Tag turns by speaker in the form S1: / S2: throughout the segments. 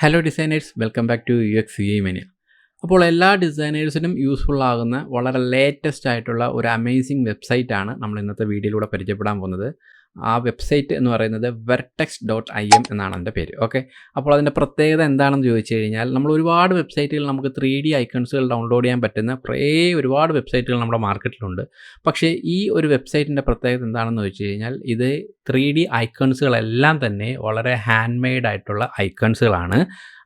S1: Hello designers, welcome back to UX UI Mania. അപ്പോൾ എല്ലാ ഡിസൈനേഴ്സിനും useful ആകുന്ന വളരെ ലേറ്റസ്റ്റ് ആയിട്ടുള്ള ഒരു അമേസിങ് വെബ്സൈറ്റാണ് നമ്മൾ ഇന്നത്തെ വീഡിയോയിലൂടെ പരിചയപ്പെടാൻ പോകുന്നത്. ആ വെബ്സൈറ്റ് എന്ന് പറയുന്നത് vertex.im എന്നാണ് അതിൻ്റെ പേര്. ഓക്കെ, അപ്പോൾ അതിൻ്റെ പ്രത്യേകത എന്താണെന്ന് ചോദിച്ചു കഴിഞ്ഞാൽ, നമ്മൾ ഒരുപാട് വെബ്സൈറ്റുകൾ നമുക്ക് 3D ഐക്കൺസുകൾ ഡൗൺലോഡ് ചെയ്യാൻ പറ്റുന്ന ഒരുപാട് വെബ്സൈറ്റുകൾ നമ്മുടെ മാർക്കറ്റിലുണ്ട്. പക്ഷേ ഈ ഒരു വെബ്സൈറ്റിൻ്റെ പ്രത്യേകത എന്താണെന്ന് ചോദിച്ചു കഴിഞ്ഞാൽ, ഇത് 3D ഐക്കൺസുകളെല്ലാം തന്നെ വളരെ ഹാൻഡ് മെയ്ഡ് ആയിട്ടുള്ള ഐക്കൺസുകളാണ്.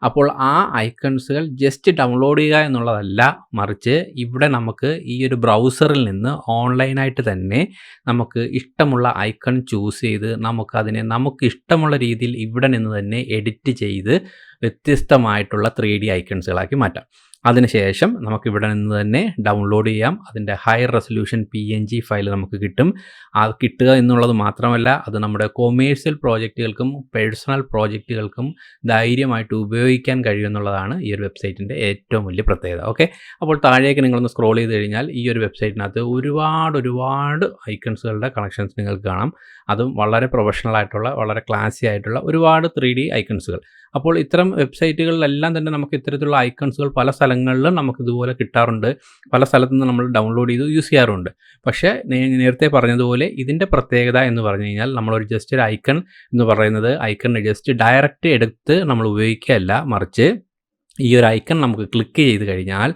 S1: അപ്പോൾ ആ ഐക്കൺസുകൾ ജസ്റ്റ് ഡൗൺലോഡ് ചെയ്യുക എന്നുള്ളതല്ല, മറിച്ച് ഇവിടെ നമുക്ക് ഈ ഒരു ബ്രൗസറിൽ നിന്ന് ഓൺലൈനായിട്ട് തന്നെ നമുക്ക് ഇഷ്ടമുള്ള ഐക്കൺ ചൂസ് ചെയ്ത് നമുക്കതിനെ നമുക്ക് ഇഷ്ടമുള്ള രീതിയിൽ ഇവിടെ നിന്ന് തന്നെ എഡിറ്റ് ചെയ്ത് വ്യത്യസ്തമായിട്ടുള്ള 3D ഐക്കൺസുകളാക്കി മാറ്റാം. അതിനുശേഷം നമുക്കിവിടെ നിന്ന് തന്നെ ഡൗൺലോഡ് ചെയ്യാം. അതിൻ്റെ ഹൈ റെസൊല്യൂഷൻ PNG ഫയൽ നമുക്ക് കിട്ടും. അത് കിട്ടുക എന്നുള്ളത് മാത്രമല്ല, അത് നമ്മുടെ കൊമേഴ്സ്യൽ പ്രോജക്റ്റുകൾക്കും പേഴ്സണൽ പ്രോജക്റ്റുകൾക്കും ധൈര്യമായിട്ട് ഉപയോഗിക്കാൻ കഴിയുമെന്നുള്ളതാണ് ഈ ഒരു വെബ്സൈറ്റിൻ്റെ ഏറ്റവും വലിയ പ്രത്യേകത. ഓക്കെ, അപ്പോൾ താഴേക്ക് നിങ്ങളൊന്ന് സ്ക്രോൾ ചെയ്ത് കഴിഞ്ഞാൽ ഈ ഒരു വെബ്സൈറ്റിനകത്ത് ഒരുപാട് ഐക്കൺസുകളുടെ കളക്ഷൻസ് നിങ്ങൾക്ക് കാണാം. അതും വളരെ പ്രൊഫഷണൽ ആയിട്ടുള്ള, വളരെ ക്ലാസി ആയിട്ടുള്ള ഒരുപാട് 3D ഐക്കൺസുകൾ. അപ്പോൾ ഇത്തരം വെബ്സൈറ്റുകളിലെല്ലാം തന്നെ നമുക്ക് ഇത്തരത്തിലുള്ള ഐക്കൺസുകൾ പല സ്ഥലങ്ങളിലും നമുക്ക് ഇതുപോലെ കിട്ടാറുണ്ട്. പല സ്ഥലത്തു നിന്ന് നമ്മൾ ഡൗൺലോഡ് ചെയ്ത് യൂസ് ചെയ്യാറുണ്ട്. പക്ഷേ നേരത്തെ പറഞ്ഞതുപോലെ ഇതിൻ്റെ പ്രത്യേകത എന്ന് പറഞ്ഞു കഴിഞ്ഞാൽ, നമ്മളൊരു ജസ്റ്റ് ഒരു ഐക്കൺ എന്ന് പറയുന്നത് ഐക്കൺ ജസ്റ്റ് ഡയറക്റ്റ് എടുത്ത് നമ്മൾ ഉപയോഗിക്കുകയല്ല, മറിച്ച് ഈ ഒരു ഐക്കൺ നമുക്ക് ക്ലിക്ക് ചെയ്ത് കഴിഞ്ഞാൽ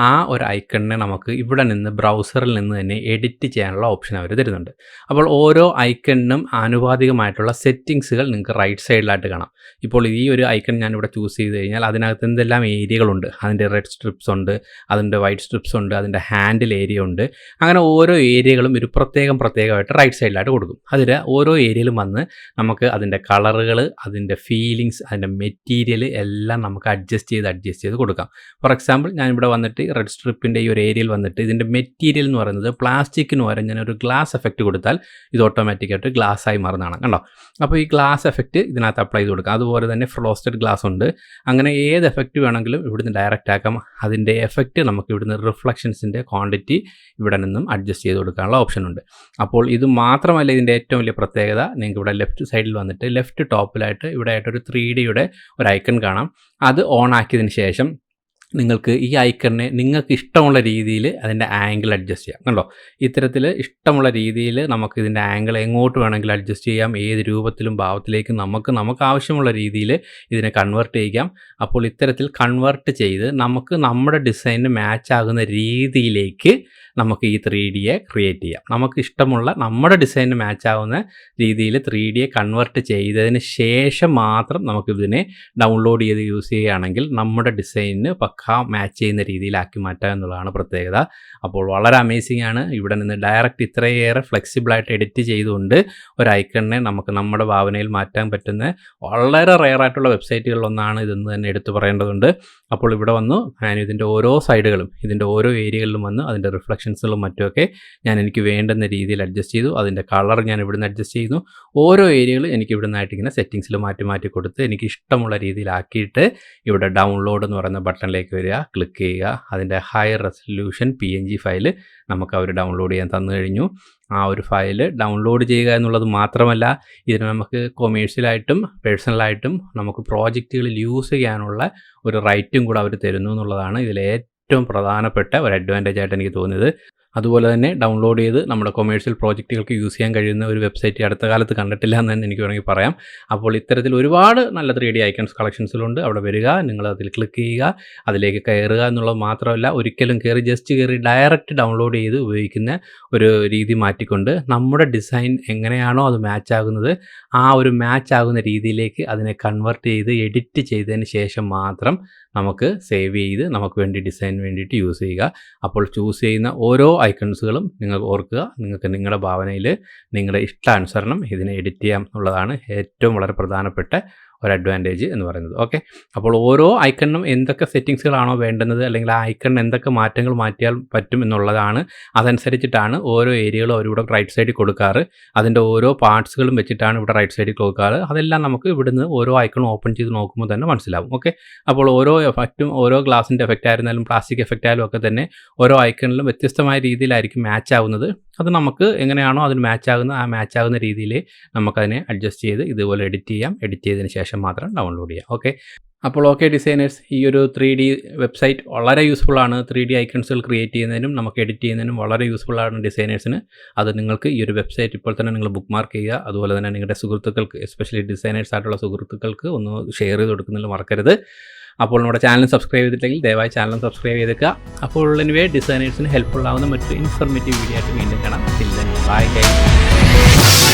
S1: ആ ഒരു ഐക്കണിനെ നമുക്ക് ഇവിടെ നിന്ന് ബ്രൗസറിൽ നിന്ന് തന്നെ എഡിറ്റ് ചെയ്യാനുള്ള ഓപ്ഷൻ അവർ തരുന്നുണ്ട്. അപ്പോൾ ഓരോ ഐക്കണിനും ആനുപാതികമായിട്ടുള്ള സെറ്റിങ്സുകൾ നിങ്ങൾക്ക് റൈറ്റ് സൈഡിലായിട്ട് കാണാം. ഇപ്പോൾ ഈ ഒരു ഐക്കൺ ഞാനിവിടെ ചൂസ് ചെയ്ത് കഴിഞ്ഞാൽ അതിനകത്ത് എന്തെല്ലാം ഏരിയകളുണ്ട്. അതിൻ്റെ റെഡ് സ്ട്രിപ്സ് ഉണ്ട്, അതിൻ്റെ വൈറ്റ് സ്ട്രിപ്സ് ഉണ്ട്, അതിൻ്റെ ഹാൻഡിൽ ഏരിയ ഉണ്ട്. അങ്ങനെ ഓരോ ഏരിയകളും ഒരു പ്രത്യേകമായിട്ട് റൈറ്റ് സൈഡിലായിട്ട് കൊടുക്കും. അതിൽ ഓരോ ഏരിയയിലും വന്ന് നമുക്ക് അതിൻ്റെ കളറുകൾ, അതിൻ്റെ ഫീലിങ്സ്, അതിൻ്റെ മെറ്റീരിയൽ എല്ലാം നമുക്ക് അഡ്ജസ്റ്റ് ചെയ്ത് കൊടുക്കാം. ഫോർ എക്സാമ്പിൾ, ഞാനിവിടെ വന്നിട്ട് റെഡ് സ്ട്രിപ്പിൻ്റെ ഈ ഒരു ഏരിയയിൽ വന്നിട്ട് ഇതിൻ്റെ മെറ്റീരിയൽ എന്ന് പറയുന്നത് പ്ലാസ്റ്റിക്കിന് പകരം ഞാനൊരു ഗ്ലാസ് എഫക്റ്റ് കൊടുത്താൽ ഇത് ഓട്ടോമാറ്റിക്കായിട്ട് ഗ്ലാസ് ആയി മാറുന്നതാണ്. കണ്ടോ? അപ്പോൾ ഈ ഗ്ലാസ് എഫക്റ്റ് ഇതിനകത്ത് അപ്ലൈ ചെയ്ത് കൊടുക്കാം. അതുപോലെ തന്നെ ഫ്രോസ്റ്റഡ് ഗ്ലാസ് ഉണ്ട്. അങ്ങനെ ഏത് എഫക്റ്റ് വേണമെങ്കിലും ഇവിടുന്ന് ഡയറക്റ്റ് ആക്കാം. അതിൻ്റെ എഫക്റ്റ് നമുക്ക് ഇവിടുന്ന് റിഫ്ലക്ഷൻസിൻ്റെ ക്വാണ്ടിറ്റി ഇവിടെ നിന്നും അഡ്ജസ്റ്റ് ചെയ്ത് കൊടുക്കാനുള്ള ഓപ്ഷൻ ഉണ്ട്. അപ്പോൾ ഇത് മാത്രമല്ല, ഇതിൻ്റെ ഏറ്റവും വലിയ പ്രത്യേകത, നിങ്ങൾക്ക് ഇവിടെ ലെഫ്റ്റ് സൈഡിൽ വന്നിട്ട് ലെഫ്റ്റ് ടോപ്പിലായിട്ട് ഇവിടെ ആയിട്ടൊരു 3Dയുടെ ഒരു ഐക്കൺ കാണാം. അത് ഓൺ ആക്കിയതിന് ശേഷം നിങ്ങൾക്ക് ഈ ഐക്കണിനെ നിങ്ങൾക്ക് ഇഷ്ടമുള്ള രീതിയിൽ അതിൻ്റെ ആംഗിൾ അഡ്ജസ്റ്റ് ചെയ്യാം. കണ്ടോ? ഇത്തരത്തിൽ ഇഷ്ടമുള്ള രീതിയിൽ നമുക്ക് ഇതിൻ്റെ ആംഗിൾ എങ്ങോട്ട് വേണമെങ്കിലും അഡ്ജസ്റ്റ് ചെയ്യാം. ഏത് രൂപത്തിലും ഭാവത്തിലേക്കും നമുക്ക് ആവശ്യമുള്ള രീതിയിൽ ഇതിനെ കൺവേർട്ട് ചെയ്യാം. അപ്പോൾ ഇത്തരത്തിൽ കൺവേർട്ട് ചെയ്ത് നമുക്ക് നമ്മുടെ ഡിസൈനിന് മാച്ച് ആകുന്ന രീതിയിലേക്ക് നമുക്ക് ഈ 3Dയെ ക്രിയേറ്റ് ചെയ്യാം. നമുക്ക് ഇഷ്ടമുള്ള നമ്മുടെ ഡിസൈനിന് മാച്ച് ആവുന്ന രീതിയിൽ 3Dയെ കൺവേർട്ട് ചെയ്തതിന് ശേഷം മാത്രം നമുക്കിതിനെ ഡൗൺലോഡ് ചെയ്ത് യൂസ് ചെയ്യുകയാണെങ്കിൽ നമ്മുടെ ഡിസൈനിന് മാച്ച് ചെയ്യുന്ന രീതിയിലാക്കി മാറ്റുക എന്നുള്ളതാണ് പ്രത്യേകത. അപ്പോൾ വളരെ അമേസിംഗ് ആണ്. ഇവിടെ നിന്ന് ഡയറക്റ്റ് ഇത്രയേറെ ഫ്ലെക്സിബിളായിട്ട് എഡിറ്റ് ചെയ്തുകൊണ്ട് ഒരു ഐക്കണിനെ നമുക്ക് നമ്മുടെ ഭാവനയിൽ മാറ്റാൻ പറ്റുന്ന വളരെ റെയറായിട്ടുള്ള വെബ്സൈറ്റുകളിലൊന്നാണ് ഇതെന്ന് തന്നെ എടുത്തു പറയേണ്ടതുണ്ട്. അപ്പോൾ ഇവിടെ വന്നു ഞാൻ ഇതിൻ്റെ ഓരോ സൈഡുകളും, ഇതിൻ്റെ ഓരോ ഏരിയകളിലും വന്ന് അതിൻ്റെ റിഫ്ലക്ഷൻസുകളും മറ്റുമൊക്കെ ഞാൻ എനിക്ക് വേണ്ടുന്ന രീതിയിൽ അഡ്ജസ്റ്റ് ചെയ്തു. അതിൻ്റെ കളർ ഞാൻ ഇവിടുന്ന് അഡ്ജസ്റ്റ് ചെയ്യുന്നു. ഓരോ ഏരിയകളും എനിക്ക് ഇവിടുന്നായിട്ട് ഇങ്ങനെ സെറ്റിങ്സിൽ മാറ്റി കൊടുത്ത് എനിക്ക് ഇഷ്ടമുള്ള രീതിയിലാക്കിയിട്ട് ഇവിടെ ഡൗൺലോഡ് എന്ന് പറയുന്ന ബട്ടണിലേക്ക് വരിക, ക്ലിക്ക് ചെയ്യുക. അതിൻ്റെ ഹൈ റെസൊല്യൂഷൻ PNG ഫയൽ നമുക്ക് അവർ ഡൗൺലോഡ് ചെയ്യാൻ തന്നു കഴിഞ്ഞു. ആ ഒരു ഫയൽ ഡൗൺലോഡ് ചെയ്യുക എന്നുള്ളത് മാത്രമല്ല, ഇതിന് നമുക്ക് കൊമേഴ്ഷ്യലായിട്ടും പേഴ്സണലായിട്ടും നമുക്ക് പ്രോജക്റ്റുകളിൽ യൂസ് ചെയ്യാനുള്ള ഒരു റൈറ്റും കൂടെ അവർ തരുന്നു എന്നുള്ളതാണ് ഇതിലെ ഏറ്റവും പ്രധാനപ്പെട്ട ഒരു അഡ്വാൻറ്റേജ് ആയിട്ട് എനിക്ക് തോന്നിയത്. അതുപോലെ തന്നെ ഡൗൺലോഡ് ചെയ്ത് നമ്മുടെ കൊമേഴ്ഷ്യൽ പ്രോജക്റ്റുകൾക്ക് യൂസ് ചെയ്യാൻ കഴിയുന്ന ഒരു വെബ്സൈറ്റ് അടുത്ത കാലത്ത് കണ്ടിട്ടില്ല എന്ന് തന്നെ എനിക്ക് വേണമെങ്കിൽ പറയാം. അപ്പോൾ ഇത്തരത്തിൽ ഒരുപാട് നല്ല 3D ഐക്കൺസ് കളക്ഷൻസിലുണ്ട്. അവിടെ വരിക, നിങ്ങൾ അതിൽ ക്ലിക്ക് ചെയ്യുക, അതിലേക്ക് കയറുക എന്നുള്ളത് മാത്രമല്ല, ഒരിക്കലും ജസ്റ്റ് കയറി ഡയറക്റ്റ് ഡൗൺലോഡ് ചെയ്ത് ഉപയോഗിക്കുന്ന ഒരു രീതി മാറ്റിക്കൊണ്ട് നമ്മുടെ ഡിസൈൻ എങ്ങനെയാണോ അത് മാച്ച് ആകുന്നത് ആ ഒരു മാച്ച് ആകുന്ന രീതിയിലേക്ക് അതിനെ കൺവേർട്ട് ചെയ്ത് എഡിറ്റ് ചെയ്തതിന് ശേഷം മാത്രം നമുക്ക് സേവ് ചെയ്ത് നമുക്ക് വേണ്ടി ഡിസൈനിന് വേണ്ടിയിട്ട് യൂസ് ചെയ്യുക. അപ്പോൾ ചൂസ് ചെയ്യുന്ന ഓരോ ഐക്കൺസുകളും നിങ്ങൾ ഓർക്കുക, നിങ്ങൾക്ക് നിങ്ങളുടെ ഭാവനയിൽ നിങ്ങളുടെ ഇഷ്ടാനുസരണം ഇതിനെ എഡിറ്റ് ചെയ്യാം എന്നുള്ളതാണ് ഏറ്റവും വളരെ പ്രധാനപ്പെട്ട ഒരു അഡ്വാൻറ്റേജ് എന്ന് പറയുന്നത്. ഓക്കെ, അപ്പോൾ ഓരോ ഐക്കണിനും എന്തൊക്കെ സെറ്റിങ്സുകളാണോ വേണ്ടുന്നത്, അല്ലെങ്കിൽ ആ ഐക്കണിന് എന്തൊക്കെ മാറ്റങ്ങൾ മാറ്റിയാൽ പറ്റും എന്നുള്ളതാണ്. അതനുസരിച്ചിട്ടാണ് ഓരോ ഏരിയകളും അവരിവിടെ റൈറ്റ് സൈഡിൽ കൊടുക്കാറ്. അതിൻ്റെ ഓരോ പാർട്സുകളും വെച്ചിട്ടാണ് ഇവിടെ റൈറ്റ് സൈഡിൽ കൊടുക്കാറ്. അതെല്ലാം നമുക്ക് ഇവിടുന്ന് ഓരോ ഐക്കണും ഓപ്പൺ ചെയ്ത് നോക്കുമ്പോൾ തന്നെ മനസ്സിലാവും. ഓക്കെ, അപ്പോൾ ഓരോ എഫക്റ്റും, ഓരോ ഗ്ലാസിൻ്റെ എഫക്റ്റ് ആയിരുന്നാലും പ്ലാസ്റ്റിക് എഫക്റ്റ് ആയാലും ഒക്കെ തന്നെ ഓരോ ഐക്കണിലും വ്യത്യസ്തമായ രീതിയിലായിരിക്കും മാച്ച് ആവുന്നത്. അത് നമുക്ക് എങ്ങനെയാണോ അതിന് മാച്ച് ആകുന്ന രീതിയിൽ നമുക്കതിനെ അഡ്ജസ്റ്റ് ചെയ്ത് ഇതുപോലെ എഡിറ്റ് ചെയ്യാം. എഡിറ്റ് ചെയ്തതിന് ശേഷം മാത്രം ഡൗൺലോഡ് ചെയ്യാം. ഓക്കെ, അപ്പോൾ ഓക്കെ ഡിസൈനേഴ്സ്, ഈ ഒരു 3D വെബ്സൈറ്റ് വളരെ യൂസ്ഫുള്ളാണ്. 3D ഐക്കൺസുകൾ ക്രിയേറ്റ് ചെയ്യുന്നതിനും നമുക്ക് എഡിറ്റ് ചെയ്യുന്നതിനും വളരെ യൂസ്ഫുള്ളാണ് ഡിസൈനേഴ്സിന്. അത് നിങ്ങൾക്ക് ഈ ഒരു വെബ്സൈറ്റ് ഇപ്പോൾ തന്നെ നിങ്ങൾ ബുക്ക് മാർക്ക് ചെയ്യുക. അതുപോലെ തന്നെ നിങ്ങളുടെ സുഹൃത്തുക്കൾക്ക്, എസ്പെഷ്യലി ഡിസൈനേഴ്സ് ആയിട്ടുള്ള സുഹൃത്തുക്കൾക്ക് ഒന്ന് ഷെയർ ചെയ്ത് കൊടുക്കുന്നതിൽ മറക്കരുത്. അപ്പോൾ നമ്മുടെ ചാനൽ സബ്സ്ക്രൈബ് ചെയ്തിട്ടില്ലെങ്കിൽ ദയവായി ചാനൽ സബ്സ്ക്രൈബ് ചെയ്തേക്കുക. അപ്പോൾ എനിവേ ഡിസൈനേഴ്സിന് ഹെൽപ്ഫുൾ ആവുന്ന മറ്റൊരു ഇൻഫോർമേറ്റീവ് വീഡിയോ ആയിട്ട് വീണ്ടും കാണാം. Bye guys.